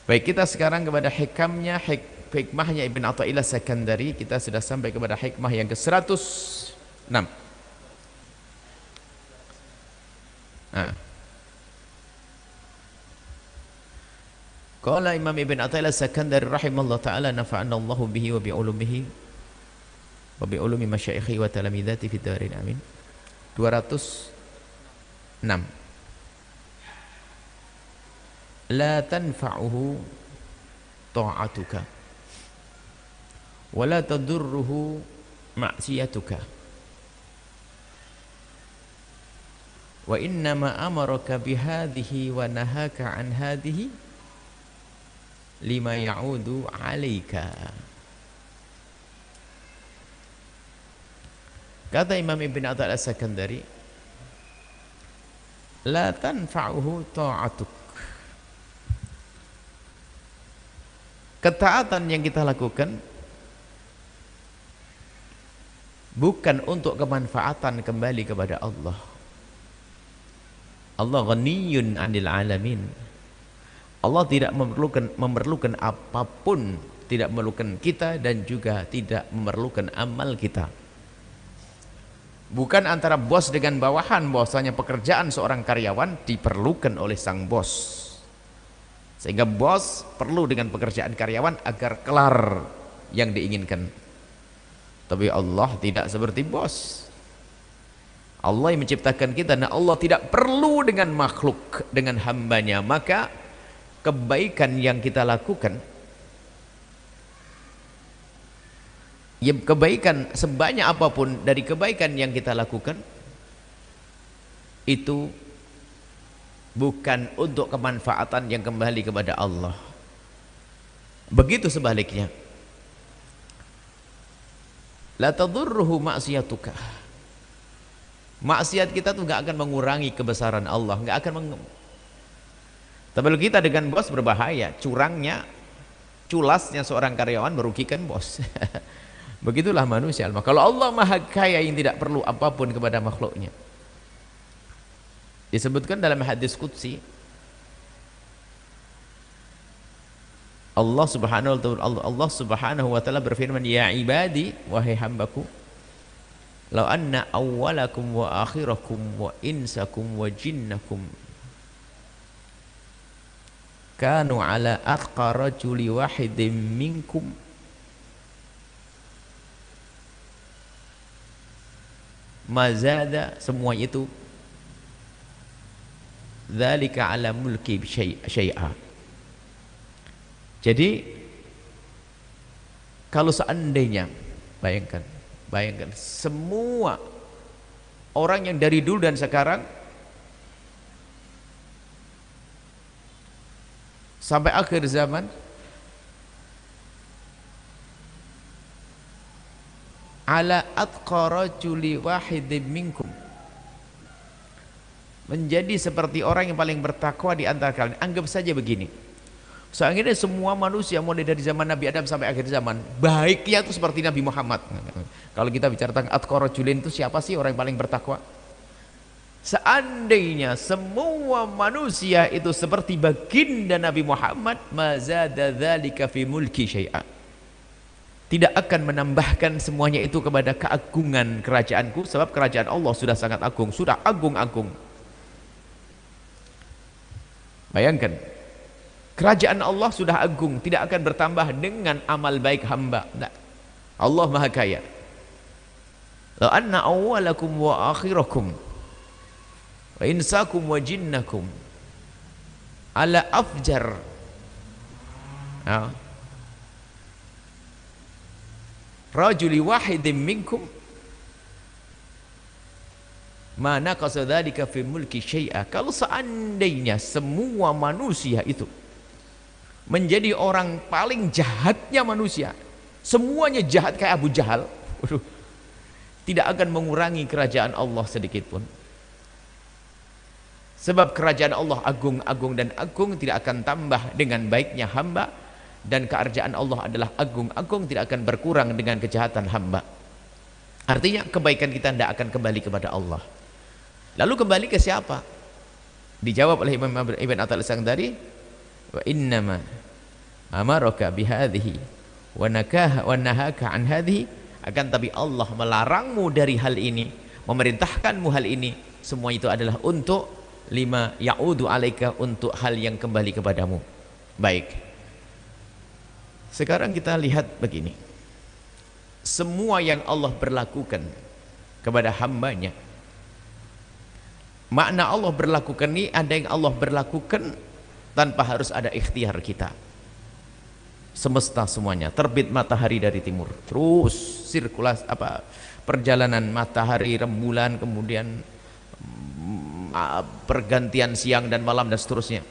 Baik, kita sekarang kepada hikmahnya Ibn Athaillah Sakandari. Kita sudah sampai kepada hikmah yang ke-106. Nah, qala Imam Ibn Athaillah Sakandari rahimahullah ta'ala nafa'anna Allahu bihi wa bi'ulumihi wa bi'ulumi masyaikhi wa talamidati fid darin amin. 206. La tanfa'uhu ta'atuka wa la tadurruhu ma'siyatuka wa innama amaraka bihadhihi wa nahaka an hadhihi lima ya'udu 'alaika. Kata Imam Ibn Athaillah Sakandari, la tanfa'uhu ta'atuk, ketaatan yang kita lakukan bukan untuk kemanfaatan kembali kepada Allah. Allah ghaniyun 'anil 'alamin. Allah tidak memerlukan apapun, tidak memerlukan kita dan juga tidak memerlukan amal kita. Bukan antara bos dengan bawahan, bahwasanya pekerjaan seorang karyawan diperlukan oleh sang bos. Sehingga bos perlu dengan pekerjaan karyawan agar kelar yang diinginkan. Tapi Allah tidak seperti bos. Allah yang menciptakan kita, dan Allah tidak perlu dengan makhluk, dengan hambanya. Maka kebaikan yang kita lakukan, ya kebaikan sebanyak apapun dari kebaikan yang kita lakukan, itu bukan untuk kemanfaatan yang kembali kepada Allah. Begitu sebaliknya. La tadurruhu ma'siyatuka. Maksiat kita tuh gak akan mengurangi kebesaran Allah, gak akan Tapi kalau kita dengan bos berbahaya, curangnya, culasnya seorang karyawan merugikan bos. Begitulah manusia. Kalau Allah Maha Kaya yang tidak perlu apapun kepada makhluknya. Disebutkan dalam hadis qudsi, Allah Subhanahu wa taala berfirman, ya ibadi, wahai hambaku, law anna awwalakum wa akhirakum wa insakum wa jinnakum kanu ala atqa rajuli wahidin minkum mazada, semua itu dzalika ala mulki syai'a. Jadi kalau seandainya, bayangkan semua orang yang dari dulu dan sekarang sampai akhir zaman ala atqa rajuli wahidin minkum, menjadi seperti orang yang paling bertakwa di antara kalian. Anggap saja begini, seandainya semua manusia mulai dari zaman Nabi Adam sampai akhir zaman baiknya itu seperti Nabi Muhammad. Kalau kita bicara tentang atqa rajulin, itu siapa sih orang yang paling bertakwa? Seandainya semua manusia itu seperti baginda Nabi Muhammad, mazada dzalika fi mulki syai'a, tidak akan menambahkan semuanya itu kepada keagungan kerajaanku, sebab kerajaan Allah sudah sangat agung, sudah agung-agung. Bayangkan, kerajaan Allah sudah agung, tidak akan bertambah dengan amal baik hamba. Tidak. Allah Maha Kaya. La anna awwalakum wa akhirakum wa insakum wa jinnakum ala afjar rajuli wahidin minkum mana qasadhalika fi mulki syai'a. Kalau seandainya semua manusia itu menjadi orang paling jahatnya manusia, semuanya jahat kayak Abu Jahal, tidak akan mengurangi kerajaan Allah sedikit pun. Sebab kerajaan Allah agung-agung dan agung, tidak akan tambah dengan baiknya hamba, dan kerajaan Allah adalah agung-agung, tidak akan berkurang dengan kejahatan hamba. Artinya kebaikan kita tidak akan kembali kepada Allah. Lalu kembali ke siapa? Dijawab oleh Imam Ibn Athaillah Sakandari, wa innama amaraka bihadhihi wa nahaka an hadhihi, akan tapi Allah melarangmu dari hal ini, memerintahkanmu hal ini, semua itu adalah untuk lima ya'udu alaika, untuk hal yang kembali kepadamu. Baik, sekarang kita lihat begini, semua yang Allah berlakukan kepada hambanya, makna Allah berlakukan ini, ada yang Allah berlakukan tanpa harus ada ikhtiar kita. Semesta semuanya, terbit matahari dari timur, terus sirkulasi perjalanan matahari, rembulan, kemudian pergantian siang dan malam dan seterusnya,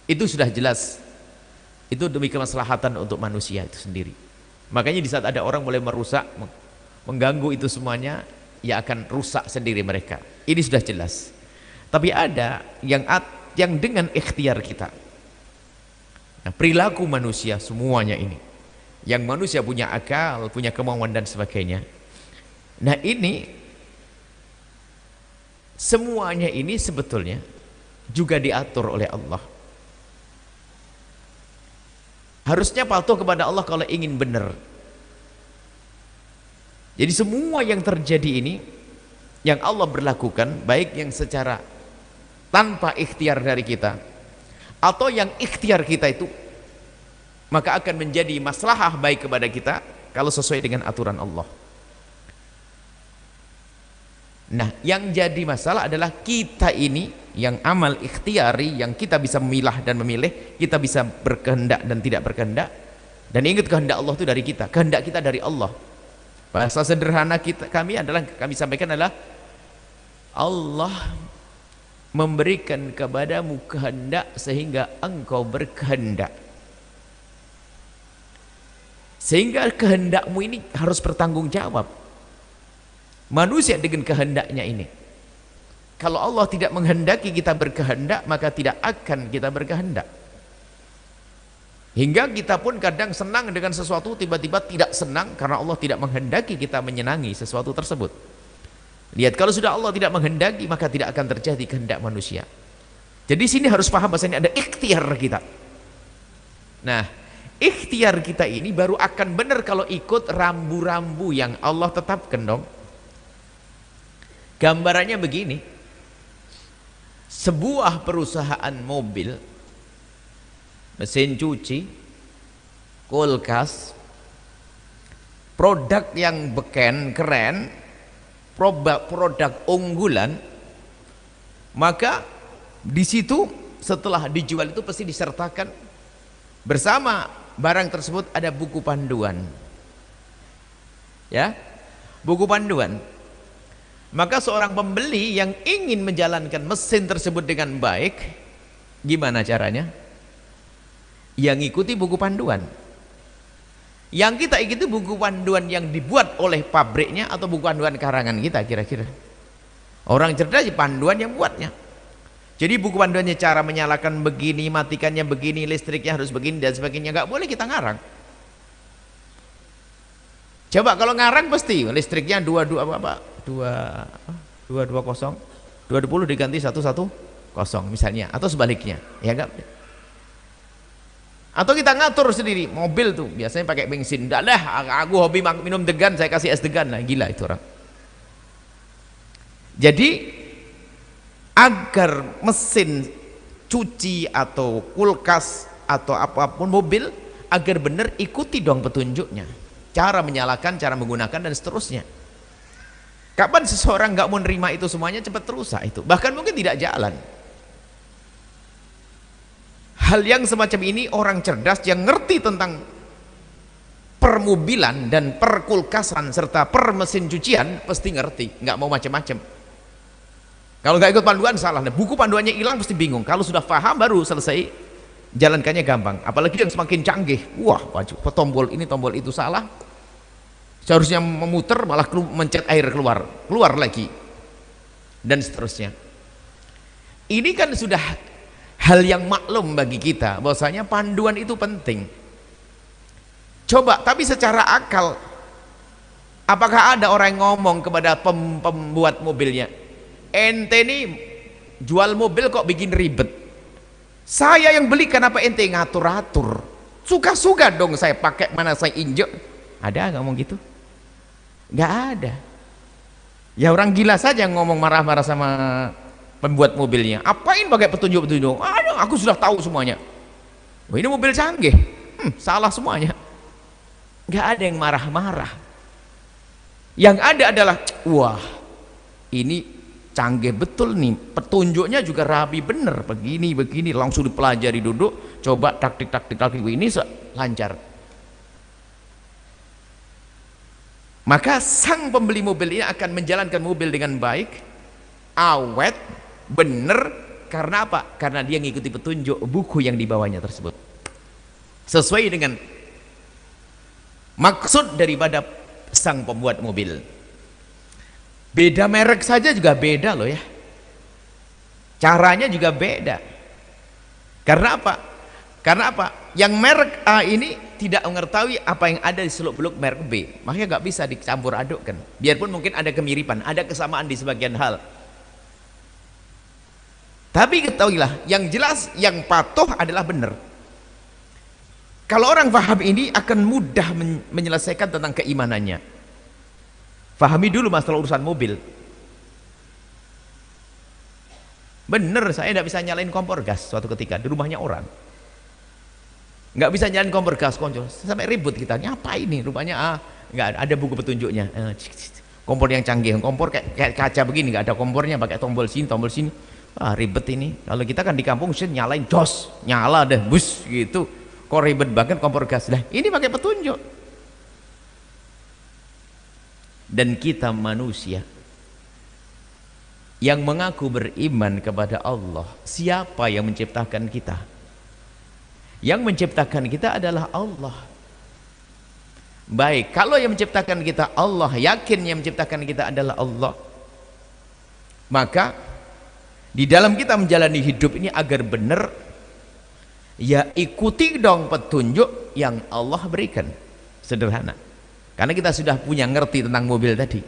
itu sudah jelas, itu demi kemaslahatan untuk manusia itu sendiri. Makanya di saat ada orang mulai merusak, mengganggu itu semuanya, ya akan rusak sendiri mereka. Ini sudah jelas. Tapi ada yang dengan ikhtiar kita. Nah, perilaku manusia semuanya ini, yang manusia punya akal, punya kemauan dan sebagainya. Nah, ini semuanya ini sebetulnya juga diatur oleh Allah. Harusnya patuh kepada Allah kalau ingin benar. Jadi semua yang terjadi ini yang Allah berlakukan, baik yang secara tanpa ikhtiar dari kita atau yang ikhtiar kita itu, maka akan menjadi maslahah baik kepada kita kalau sesuai dengan aturan Allah. Nah, yang jadi masalah adalah kita ini yang amal ikhtiari, yang kita bisa memilah dan memilih, kita bisa berkehendak dan tidak berkehendak. Dan ingat, kehendak Allah itu dari kita, kehendak kita dari Allah. Bahasa sederhana kami sampaikan adalah Allah memberikan kepadamu kehendak sehingga engkau berkehendak, sehingga kehendakmu ini harus bertanggung jawab. Manusia dengan kehendaknya ini, kalau Allah tidak menghendaki kita berkehendak, maka tidak akan kita berkehendak. Hingga kita pun kadang senang dengan sesuatu, tiba-tiba tidak senang karena Allah tidak menghendaki kita menyenangi sesuatu tersebut. Lihat, kalau sudah Allah tidak menghendaki, maka tidak akan terjadi kehendak manusia. Jadi sini harus paham bahasanya ada ikhtiar kita. Nah, ikhtiar kita ini baru akan benar kalau ikut rambu-rambu yang Allah tetapkan dong. Gambarannya begini, sebuah perusahaan mobil, mesin cuci, kulkas, produk yang beken, keren, produk unggulan, maka di situ setelah dijual itu pasti disertakan bersama barang tersebut ada buku panduan, ya, buku panduan. Maka seorang pembeli yang ingin menjalankan mesin tersebut dengan baik, gimana caranya? Yang ikuti buku panduan. Yang kita ikuti buku panduan yang dibuat oleh pabriknya atau buku panduan karangan kita kira-kira? Orang cerdas panduan yang buatnya. Jadi buku panduannya cara menyalakan begini, matikannya begini, listriknya harus begini dan sebagainya, nggak boleh kita ngarang. Coba kalau ngarang pasti listriknya 220 diganti 110 misalnya, atau sebaliknya, ya enggak? Atau kita ngatur sendiri, mobil tuh biasanya pakai bensin, enggak lah, aku hobi minum degan, saya kasih es degan, lah gila itu orang. Jadi agar mesin cuci atau kulkas atau apapun mobil agar benar, ikuti dong petunjuknya, cara menyalakan, cara menggunakan dan seterusnya. Kapan seseorang nggak mau nerima itu semuanya, cepat rusak itu, bahkan mungkin tidak jalan. Hal yang semacam ini orang cerdas yang ngerti tentang permobilan dan perkulkasan serta per mesin cucian pasti ngerti, nggak mau macam-macam. Kalau nggak ikut panduan salah, nah, buku panduannya hilang pasti bingung. Kalau sudah paham baru selesai, jalankannya gampang. Apalagi yang semakin canggih, wah tombol ini tombol itu salah, seharusnya memutar malah mencet air keluar lagi dan seterusnya. Ini kan sudah hal yang maklum bagi kita bahwasanya panduan itu penting. Coba, tapi secara akal, apakah ada orang yang ngomong kepada pembuat mobilnya, ente nih jual mobil kok bikin ribet, saya yang beli, kenapa ente ngatur-atur? Suka-suka dong saya pakai, mana saya injek. Ada nggak ngomong gitu? Nggak ada. Ya orang gila saja ngomong marah-marah sama pembuat mobilnya. Apain pakai petunjuk-petunjuk? Aduh, aku sudah tahu semuanya. Wah, ini mobil canggih. Salah semuanya. Nggak ada yang marah-marah. Yang ada adalah, wah, ini canggih betul nih, petunjuknya juga rapi bener, begini, langsung dipelajari duduk, coba taktik, ini lancar. Maka sang pembeli mobil ini akan menjalankan mobil dengan baik, awet, bener, karena apa? Karena dia ngikuti petunjuk buku yang dibawanya tersebut, sesuai dengan maksud daripada sang pembuat mobil. Beda merek saja juga beda loh ya, caranya juga beda. Karena apa? Yang merek A ini tidak mengetahui apa yang ada di seluk-beluk merek B, makanya nggak bisa dicampur adukkan, biarpun mungkin ada kemiripan, ada kesamaan di sebagian hal. Tapi ketahuilah, yang jelas yang patuh adalah benar. Kalau orang paham ini akan mudah menyelesaikan tentang keimanannya. Pahami dulu masalah urusan mobil. Bener, saya tidak bisa nyalain kompor gas suatu ketika di rumahnya orang, nggak bisa nyalain kompor gas, konco sampai ribut kita, apa ini rumahnya, nggak ada buku petunjuknya. Kompor yang canggih, kompor kayak kaca begini, nggak ada kompornya, pakai tombol sini, ribet ini. Kalau kita kan di kampung nyalain jos, nyala deh, bus gitu, kok ribet banget kompor gas. Lah ini pakai petunjuk. Dan kita manusia yang mengaku beriman kepada Allah, siapa yang menciptakan kita? Yang menciptakan kita adalah Allah. Baik, kalau yang menciptakan kita Allah, yakin yang menciptakan kita adalah Allah, maka di dalam kita menjalani hidup ini agar benar, ya ikuti dong petunjuk yang Allah berikan. Sederhana, karena kita sudah punya ngerti tentang mobil tadi,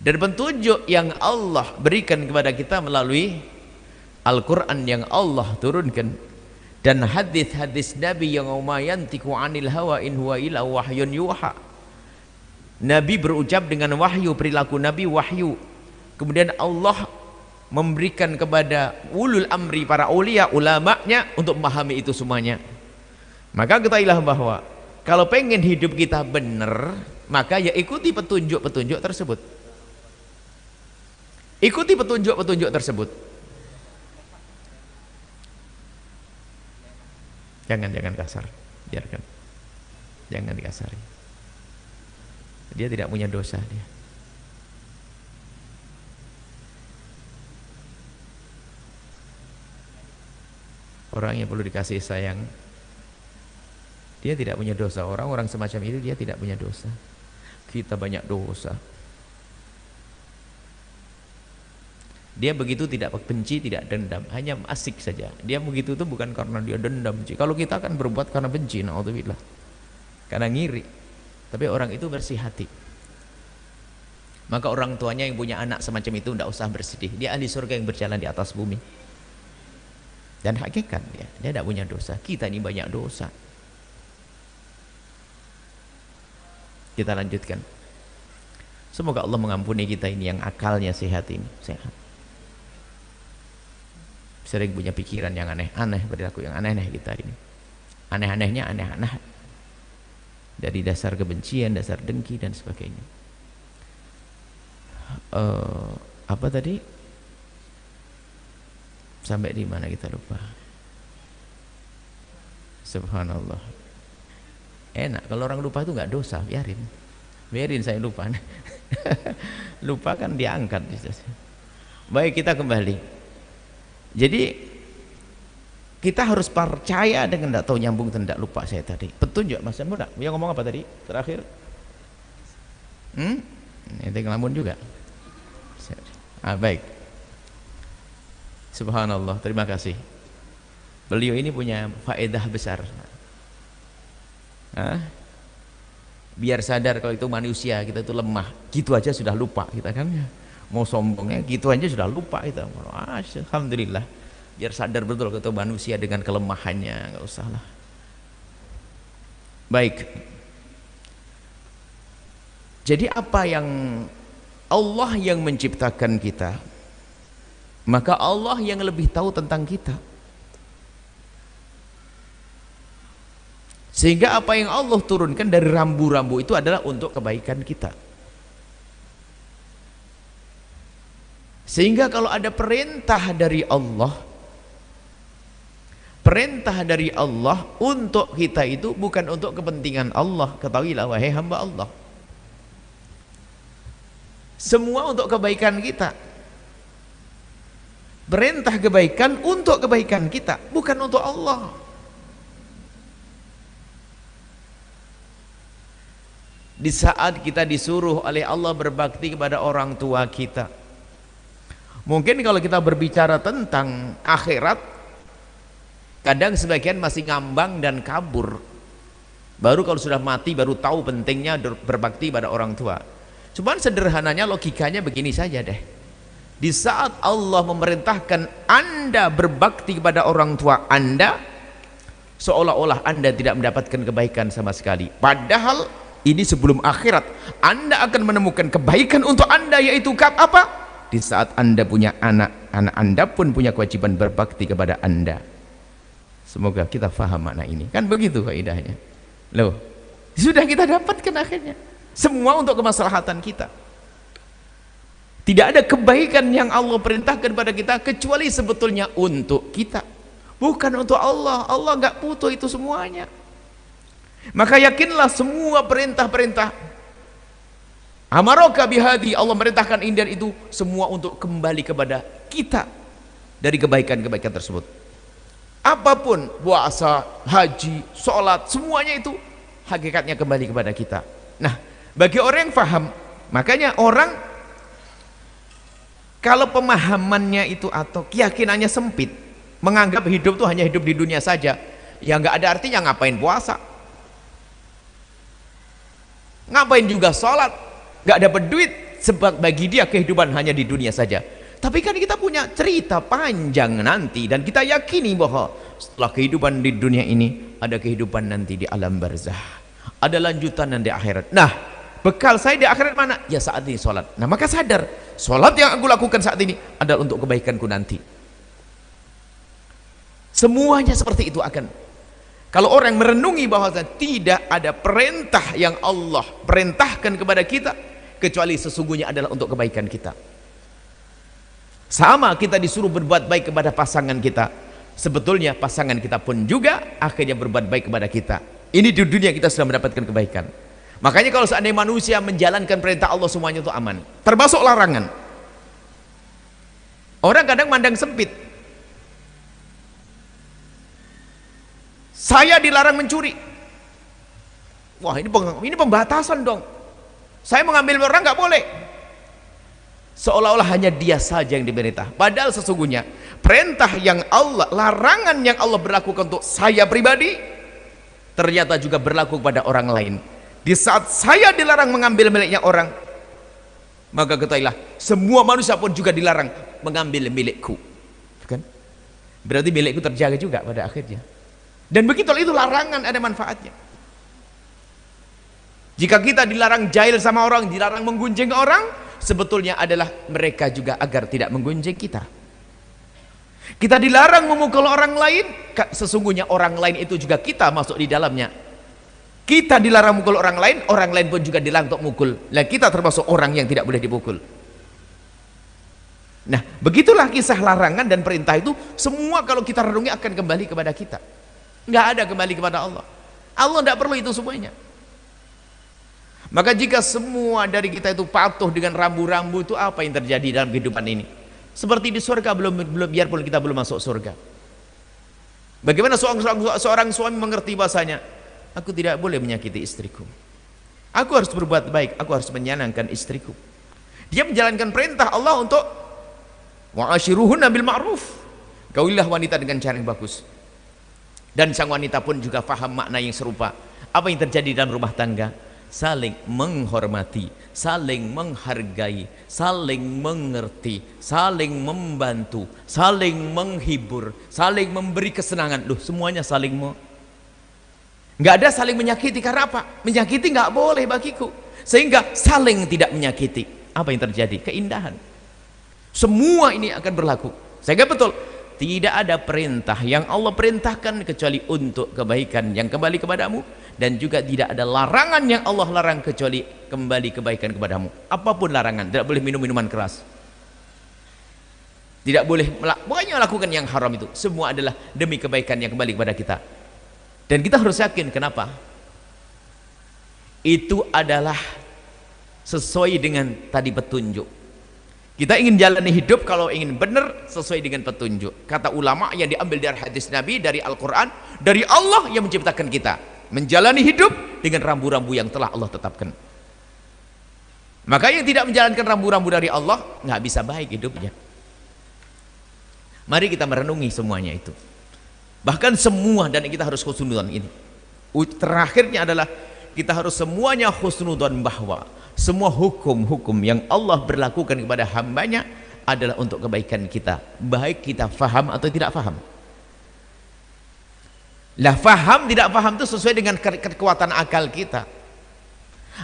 dan petunjuk yang Allah berikan kepada kita melalui Al-Quran yang Allah turunkan, dan hadis-hadis Nabi yang yantiqu anil hawa in huwa illa wahyun yuha. Nabi berucap dengan wahyu, perilaku Nabi wahyu. Kemudian Allah memberikan kepada ulul amri, para ulia, ulamanya, untuk memahami itu semuanya. Maka ketahuilah bahwa kalau pengen hidup kita benar, maka ya ikuti petunjuk-petunjuk tersebut. Ikuti petunjuk-petunjuk tersebut. Jangan kasar, biarkan. Jangan dikasari. Dia tidak punya dosa dia. Orang yang perlu dikasih sayang, dia tidak punya dosa. Orang-orang semacam itu dia tidak punya dosa. Kita banyak dosa. Dia begitu tidak benci, tidak dendam, hanya asik saja. Dia begitu itu bukan karena dia dendam, benci. Kalau kita kan berbuat karena benci, naudzubillah, karena ngiri. Tapi orang itu bersih hati. Maka orang tuanya yang punya anak semacam itu tidak usah bersedih. Dia ahli surga yang berjalan di atas bumi. Dan hakikat dia tidak punya dosa. Kita ini banyak dosa. Kita lanjutkan. Semoga Allah mengampuni kita ini yang akalnya sehat ini, sehat. Sering punya pikiran yang aneh-aneh, perilaku yang aneh-aneh kita ini. Aneh-anehnya aneh-aneh. Dari dasar kebencian, dasar dengki dan sebagainya. Apa tadi? Sampai di mana kita lupa. Subhanallah. Enak kalau orang lupa itu nggak dosa, biarin saya lupa. Lupa kan diangkat. Baik, kita kembali. Jadi kita harus percaya dengan, tidak tahu nyambung tidak lupa saya tadi. Petunjuk Mas Muda. Dia ngomong apa tadi terakhir? Itu ngelamun juga. Baik. Subhanallah, terima kasih. Beliau ini punya faedah besar. Biar sadar kalau itu manusia, kita itu lemah, gitu aja sudah lupa kita kan ya. Mau sombongnya gitu aja sudah lupa kita. Alhamdulillah, biar sadar betul kalau itu manusia dengan kelemahannya, nggak usah lah. Baik. Jadi apa yang Allah yang menciptakan kita, maka Allah yang lebih tahu tentang kita. Sehingga apa yang Allah turunkan dari rambu-rambu itu adalah untuk kebaikan kita. Sehingga kalau ada perintah dari Allah untuk kita itu bukan untuk kepentingan Allah. Ketahuilah wahai hamba Allah, semua untuk kebaikan kita. Perintah kebaikan untuk kebaikan kita, bukan untuk Allah. Di saat kita disuruh oleh Allah berbakti kepada orang tua kita, mungkin kalau kita berbicara tentang akhirat, kadang sebagian masih ngambang dan kabur. Baru kalau sudah mati baru tahu pentingnya berbakti pada orang tua. Cuman sederhananya logikanya begini saja deh. Di saat Allah memerintahkan Anda berbakti kepada orang tua Anda, seolah-olah Anda tidak mendapatkan kebaikan sama sekali. Padahal ini sebelum akhirat Anda akan menemukan kebaikan untuk Anda, yaitu apa? Di saat Anda punya anak, anak Anda pun punya kewajiban berbakti kepada Anda. Semoga kita faham makna ini. Kan begitu kaidahnya. Loh, sudah kita dapatkan akhirnya. Semua untuk kemaslahatan kita. Tidak ada kebaikan yang Allah perintahkan pada kita kecuali sebetulnya untuk kita, bukan untuk Allah. Allah nggak butuh itu semuanya. Maka yakinlah semua perintah-perintah amaroka bihadi, Allah merintahkan ini dan itu semua untuk kembali kepada kita dari kebaikan-kebaikan tersebut. Apapun, puasa, haji, sholat, semuanya itu hakikatnya kembali kepada kita. Nah, bagi orang yang faham, makanya orang kalau pemahamannya itu atau keyakinannya sempit, menganggap hidup itu hanya hidup di dunia saja, ya nggak ada artinya ngapain puasa, ngapain juga sholat, nggak dapat duit, sebab bagi dia kehidupan hanya di dunia saja. Tapi kan kita punya cerita panjang nanti, dan kita yakini bahwa setelah kehidupan di dunia ini ada kehidupan nanti di alam barzah, ada lanjutan nanti akhirat. Nah, bekal saya di akhirat mana? Ya saat ini sholat. Nah, maka sadar, sholat yang aku lakukan saat ini adalah untuk kebaikanku nanti. Semuanya seperti itu akan. Kalau orang merenungi bahwa tidak ada perintah yang Allah perintahkan kepada kita kecuali sesungguhnya adalah untuk kebaikan kita. Sama kita disuruh berbuat baik kepada pasangan kita, sebetulnya pasangan kita pun juga akhirnya berbuat baik kepada kita. Ini di dunia kita sudah mendapatkan kebaikan. Makanya kalau seandainya manusia menjalankan perintah Allah semuanya itu aman, termasuk larangan. Orang kadang mandang sempit. Saya dilarang mencuri. Wah, ini pembatasan dong. Saya mengambil orang nggak boleh. Seolah-olah hanya dia saja yang diperintah. Padahal sesungguhnya perintah yang Allah, larangan yang Allah berlakukan untuk saya pribadi, ternyata juga berlaku kepada orang lain. Di saat saya dilarang mengambil miliknya orang, maka ketahuilah semua manusia pun juga dilarang mengambil milikku. Kan? Berarti milikku terjaga juga pada akhirnya. Dan begitu itu larangan ada manfaatnya. Jika kita dilarang jahil sama orang, dilarang menggunjing orang, sebetulnya adalah mereka juga agar tidak menggunjing kita. Kita dilarang memukul orang lain, sesungguhnya orang lain itu juga kita masuk di dalamnya. Kita dilarang mukul orang lain pun juga dilarang untuk mukul. Nah, kita termasuk orang yang tidak boleh dipukul. Nah, begitulah kisah larangan dan perintah itu semua kalau kita renungi akan kembali kepada kita. Nggak ada kembali kepada Allah. Allah tidak perlu itu semuanya. Maka jika semua dari kita itu patuh dengan rambu-rambu itu, apa yang terjadi dalam kehidupan ini? Seperti di surga biarpun kita belum masuk surga. Bagaimana seorang suami mengerti bahasanya, aku tidak boleh menyakiti istriku. Aku harus berbuat baik, aku harus menyenangkan istriku. Dia menjalankan perintah Allah untuk wa'ashiruhunna bil ma'ruf. Gaulilah wanita dengan cara yang bagus. Dan sang wanita pun juga faham makna yang serupa. Apa yang terjadi dalam rumah tangga? Saling menghormati, saling menghargai, saling mengerti, saling membantu, saling menghibur, saling memberi kesenangan. Loh, semuanya saling Nggak ada saling menyakiti. Karena apa? Menyakiti nggak boleh bagiku. Sehingga saling tidak menyakiti. Apa yang terjadi? Keindahan. Semua ini akan berlaku. Sehingga betul, tidak ada perintah yang Allah perintahkan kecuali untuk kebaikan yang kembali kepadamu, dan juga tidak ada larangan yang Allah larang kecuali kembali kebaikan kepadamu. Apapun larangan, tidak boleh minum minuman keras, tidak boleh pokoknya lakukan yang haram, itu semua adalah demi kebaikan yang kembali kepada kita. Dan kita harus yakin. Kenapa? Itu adalah sesuai dengan tadi petunjuk. Kita ingin jalani hidup kalau ingin benar sesuai dengan petunjuk. Kata ulama yang diambil dari hadis Nabi, dari Al-Quran, dari Allah yang menciptakan kita, menjalani hidup dengan rambu-rambu yang telah Allah tetapkan. Maka yang tidak menjalankan rambu-rambu dari Allah nggak bisa baik hidupnya. Mari kita merenungi semuanya itu. Bahkan semua, dan kita harus husnudzon ini. Terakhirnya adalah kita harus semuanya husnudzon bahwa semua hukum-hukum yang Allah berlakukan kepada hambanya adalah untuk kebaikan kita, baik kita faham atau tidak faham. Lah faham tidak faham itu sesuai dengan kekuatan akal kita.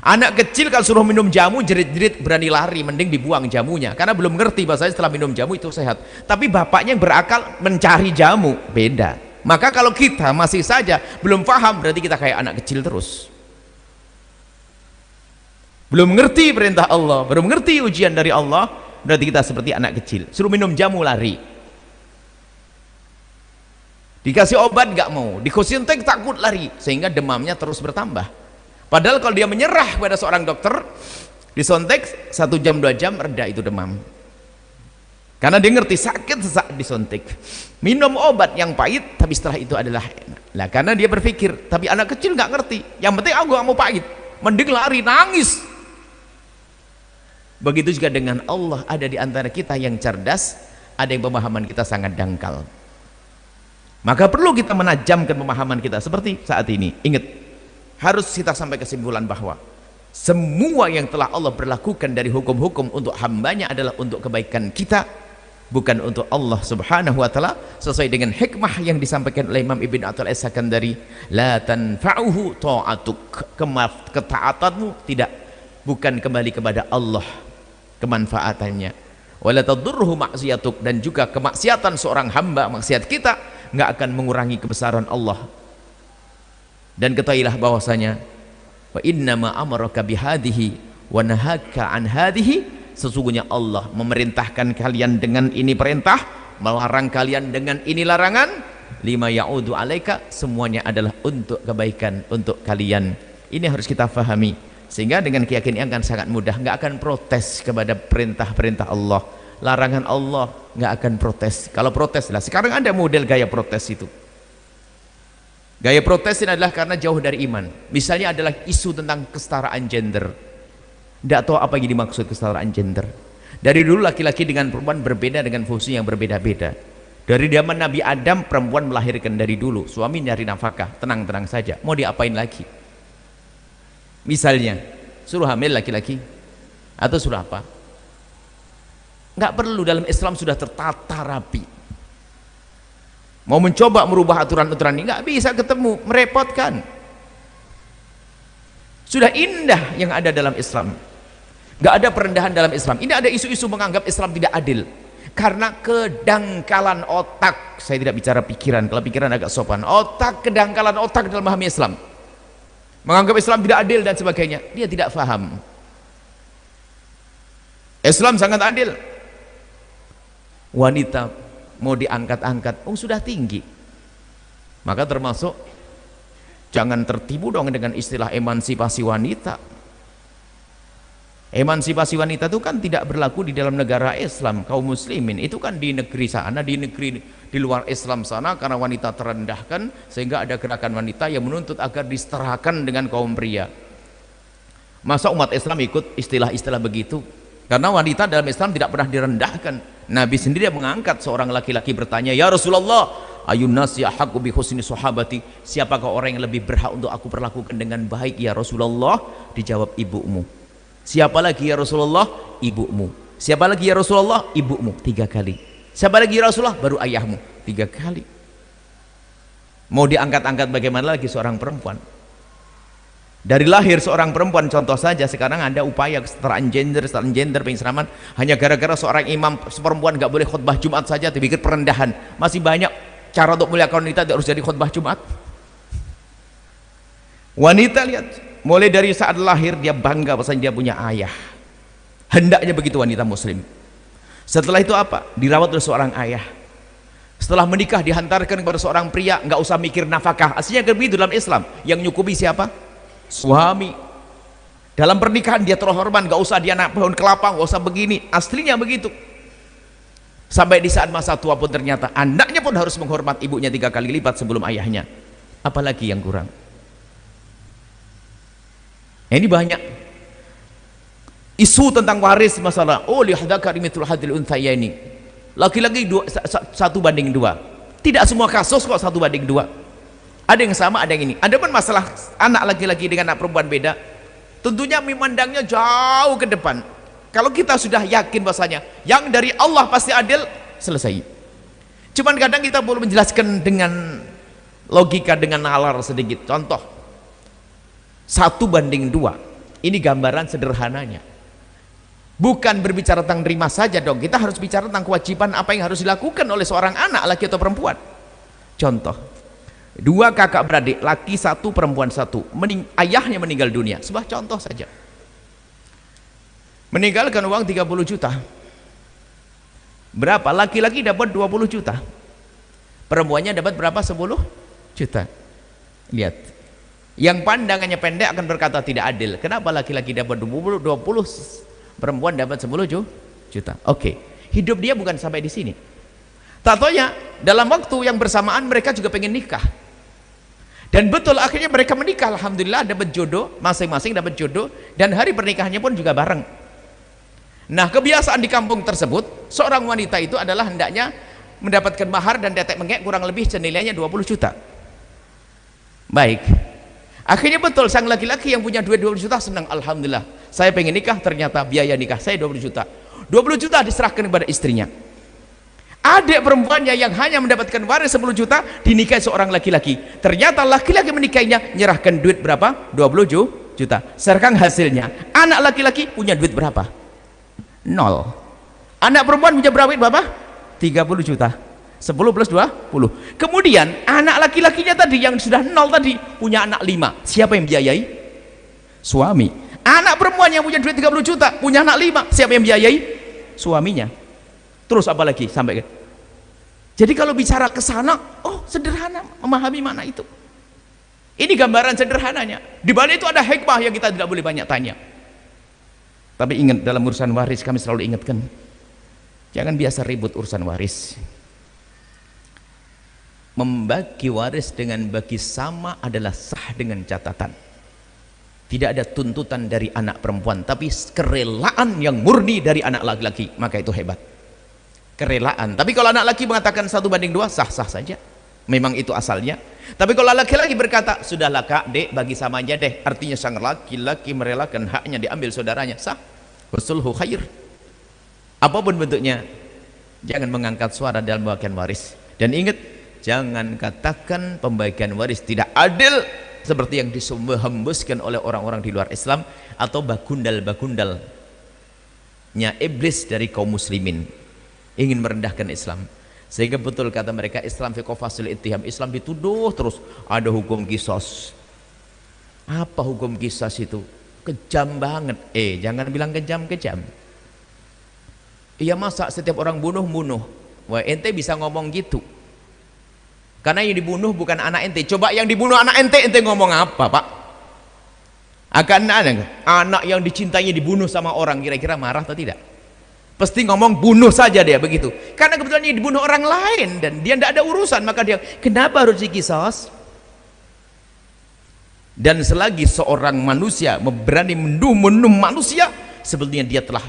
Anak kecil kalau suruh minum jamu jerit-jerit berani lari, mending dibuang jamunya karena belum ngerti bahasanya setelah minum jamu itu sehat. Tapi bapaknya yang berakal mencari jamu, beda. Maka kalau kita masih saja belum faham, berarti kita kayak anak kecil terus. Belum mengerti perintah Allah, belum mengerti ujian dari Allah, berarti kita seperti anak kecil. Suruh minum jamu lari, dikasih obat nggak mau, disuntik takut lari, sehingga demamnya terus bertambah. Padahal kalau dia menyerah kepada seorang dokter, disuntik 1 jam 2 jam reda itu demam, karena dia ngerti sakit sesaat disuntik. Minum obat yang pahit, tapi setelah itu adalah enak. Lah karena dia berpikir, tapi anak kecil nggak ngerti, yang penting aku nggak mau pahit, mending lari nangis. Begitu juga dengan Allah. Ada di antara kita yang cerdas, ada yang pemahaman kita sangat dangkal. Maka perlu kita menajamkan pemahaman kita seperti saat ini. Ingat, harus kita sampai kesimpulan bahwa semua yang telah Allah berlakukan dari hukum-hukum untuk hambanya adalah untuk kebaikan kita, bukan untuk Allah subhanahu wa ta'ala, sesuai dengan hikmah yang disampaikan oleh Imam Ibn Attal As-Sakandari. La tanfa'uhu ta'atuk, ketaatanmu tidak, bukan kembali kepada Allah kemanfaatannya. Wala tadurruhu maksiatuk, dan juga kemaksiatan seorang hamba, maksiat kita nggak akan mengurangi kebesaran Allah. Dan ketahuilah bahwasanya wa innama amaraka bihadihi wa nahaka an hadihi, sesungguhnya Allah memerintahkan kalian dengan ini perintah, melarang kalian dengan ini larangan. Lima ya'udu alaika, semuanya adalah untuk kebaikan untuk kalian. Ini harus kita fahami. Sehingga dengan keyakinan akan sangat mudah, nggak akan protes kepada perintah-perintah Allah, larangan Allah, nggak akan protes. Kalau protes lah, sekarang ada model gaya protes itu. Gaya protes ini adalah karena jauh dari iman. Misalnya adalah isu tentang kesetaraan gender. Nggak tahu apa yang dimaksud kesetaraan gender. Dari dulu laki-laki dengan perempuan berbeda dengan fungsi yang berbeda-beda. Dari zaman Nabi Adam, perempuan melahirkan dari dulu, suami nyari nafkah, tenang-tenang saja. Mau diapain lagi? Misalnya suruh hamil laki-laki atau suruh apa, nggak perlu. Dalam Islam sudah tertata rapi. Mau mencoba merubah aturan-aturan ini nggak bisa ketemu, merepotkan. Sudah indah yang ada dalam Islam, nggak ada perendahan dalam Islam. Ini ada isu-isu menganggap Islam tidak adil karena kedangkalan otak. Saya tidak bicara pikiran, kalau pikiran agak sopan. Otak, kedangkalan otak dalam memahami Islam, menganggap Islam tidak adil dan sebagainya. Dia tidak faham. Islam sangat adil. Wanita mau diangkat-angkat, sudah tinggi. Maka termasuk jangan tertipu dong dengan istilah emansipasi wanita. Emansipasi wanita itu kan tidak berlaku di dalam negara Islam, kaum muslimin. Itu kan di negeri sana, di negeri di luar Islam sana, karena wanita terendahkan sehingga ada gerakan wanita yang menuntut agar disetarakan dengan kaum pria. Masa umat Islam ikut istilah-istilah begitu? Karena wanita dalam Islam tidak pernah direndahkan. Nabi sendiri yang mengangkat seorang laki-laki bertanya, "Ya Rasulullah, ayun nasi ahaqqu bi husni sahabati?" Siapakah orang yang lebih berhak untuk aku perlakukan dengan baik ya Rasulullah? Dijawab, ibumu. Siapa lagi ya Rasulullah? Ibumu. Siapa lagi ya Rasulullah? Ibumu. 3 kali. Siapa lagi ya Rasulullah? Baru ayahmu. 3 kali. Mau diangkat-angkat bagaimana lagi seorang perempuan? Dari lahir seorang perempuan, contoh saja sekarang ada upaya kesetaraan gender pengislaman, hanya gara-gara seorang imam perempuan nggak boleh khutbah Jumat saja dipikir perendahan. Masih banyak cara untuk muliakan wanita, tidak harus jadi khutbah Jumat. Wanita lihat, mulai dari saat lahir dia bangga bahwasanya dia punya ayah. Hendaknya begitu wanita muslim. Setelah itu apa? Dirawat oleh seorang ayah. Setelah menikah dihantarkan kepada seorang pria, nggak usah mikir nafkah. Aslinya begitu dalam Islam. Yang nyukupi siapa? Suami. Dalam pernikahan dia terhormat, nggak usah dia naik pohon kelapa, nggak usah begini. Aslinya begitu. Sampai di saat masa tua pun ternyata anaknya pun harus menghormat ibunya 3 kali lipat sebelum ayahnya. Apalagi yang kurang? Ini banyak isu tentang waris, masalah lihdakari mithlu hadil unthayaini, laki-laki 1 banding 2. Tidak semua kasus kok 1 banding 2, ada yang sama, ada yang ini. Ada pun masalah anak laki-laki dengan anak perempuan beda, tentunya memandangnya jauh ke depan. Kalau kita sudah yakin bahasanya yang dari Allah pasti adil, selesai. Cuman kadang kita perlu menjelaskan dengan logika, dengan nalar sedikit. Contoh 1 banding 2, ini gambaran sederhananya. Bukan berbicara tentang terima saja dong, kita harus bicara tentang kewajiban apa yang harus dilakukan oleh seorang anak, laki atau perempuan. Contoh 2 kakak beradik, laki 1 perempuan 1, ayahnya meninggal dunia, sebuah contoh saja, meninggalkan uang 30 juta. Berapa? Laki-laki dapat 20 juta, perempuannya dapat berapa? 10 juta. Lihat, yang pandangannya pendek akan berkata tidak adil. Kenapa laki-laki dapat 20, perempuan dapat 10 juta? Oke, hidup dia bukan sampai di sini. Tatonya dalam waktu yang bersamaan mereka juga pengen nikah, dan betul akhirnya mereka menikah. Alhamdulillah dapat jodoh, masing-masing dapat jodoh, dan hari pernikahannya pun juga bareng. Nah, kebiasaan di kampung tersebut, seorang wanita itu adalah hendaknya mendapatkan mahar dan tetek mengek kurang lebih senilainya 20 juta. Baik, akhirnya betul sang laki-laki yang punya duit 20 juta senang, alhamdulillah saya pengen nikah, ternyata biaya nikah saya 20 juta. 20 juta diserahkan kepada istrinya. Adik perempuannya yang hanya mendapatkan waris 10 juta dinikahi seorang laki-laki. Ternyata laki-laki menikahinya nyerahkan duit berapa? 20 juta. Sekarang hasilnya anak laki-laki punya duit berapa? 0. Anak perempuan punya berapa? 30 juta. 10 plus 20. Kemudian anak laki-lakinya tadi yang sudah 0 tadi punya anak 5. Siapa yang biayai? Suami. Anak perempuan yang punya duit 30 juta punya anak 5. Siapa yang biayai? Suaminya. Terus apa lagi sampai ke? Jadi kalau bicara ke sana, sederhana memahami mana itu. Ini gambaran sederhananya. Di balik itu ada hikmah yang kita tidak boleh banyak tanya. Tapi ingat, dalam urusan waris kami selalu ingatkan, jangan biasa ribut urusan waris. Membagi waris dengan bagi sama adalah sah dengan catatan tidak ada tuntutan dari anak perempuan, tapi kerelaan yang murni dari anak laki-laki, maka itu hebat, kerelaan. Tapi kalau anak laki mengatakan 1 banding 2, sah-sah saja, memang itu asalnya. Tapi kalau laki-laki berkata sudahlah kak, dek, bagi sama aja deh, artinya sang laki-laki merelakan haknya diambil saudaranya, sah, wasulhu khair. Apapun bentuknya, jangan mengangkat suara dalam pembagian waris. Dan ingat, jangan katakan pembagian waris tidak adil seperti yang dihembuskan oleh orang-orang di luar Islam atau bagundal-bagundalnya iblis dari kaum muslimin ingin merendahkan Islam. Sehingga betul kata mereka, Islam fi qafasil ittiham, Islam dituduh terus ada hukum qisas. Apa hukum qisas itu? Kejam banget. Jangan bilang kejam-kejam. Iya, masa setiap orang bunuh? Wah, ente bisa ngomong gitu karena yang dibunuh bukan anak ente. Coba yang dibunuh anak ente ngomong apa, Pak? Akan ada anak yang dicintainya dibunuh sama orang, kira-kira marah atau tidak? Pasti ngomong bunuh saja dia begitu, karena kebetulan yang dibunuh orang lain dan dia tidak ada urusan, maka dia kenapa harus dikisos? Dan selagi seorang manusia berani membunuh manusia, sebetulnya dia telah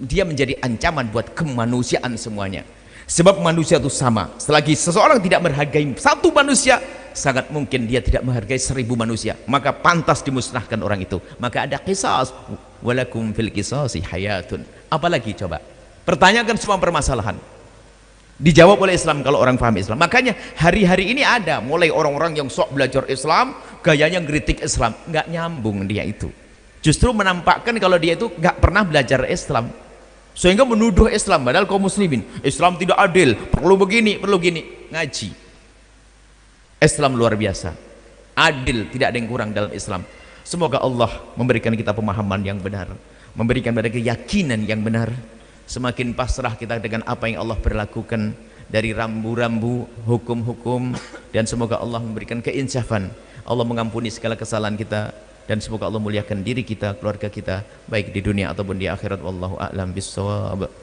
dia menjadi ancaman buat kemanusiaan semuanya. Sebab manusia itu sama. Selagi seseorang tidak menghargai 1 manusia, sangat mungkin dia tidak menghargai 1000 manusia, maka pantas dimusnahkan orang itu. Maka ada qisas, walakum fil qisasi hayatun. Apalagi coba pertanyakan semua permasalahan. Dijawab oleh Islam kalau orang paham Islam. Makanya hari-hari ini ada mulai orang-orang yang sok belajar Islam, gayanya ngeritik Islam, nggak nyambung dia itu. Justru menampakkan kalau dia itu nggak pernah belajar Islam, sehingga menuduh Islam. Padahal kaum muslimin, Islam tidak adil, perlu begini, perlu gini. Ngaji, Islam luar biasa, adil, tidak ada yang kurang dalam Islam. Semoga Allah memberikan kita pemahaman yang benar, memberikan pada keyakinan yang benar. Semakin pasrah kita dengan apa yang Allah berlakukan dari rambu-rambu, hukum-hukum, dan semoga Allah memberikan keinsafan. Allah mengampuni segala kesalahan kita, dan semoga Allah muliakan diri kita, keluarga kita, baik di dunia ataupun di akhirat. Wallahu a'lam bissawab.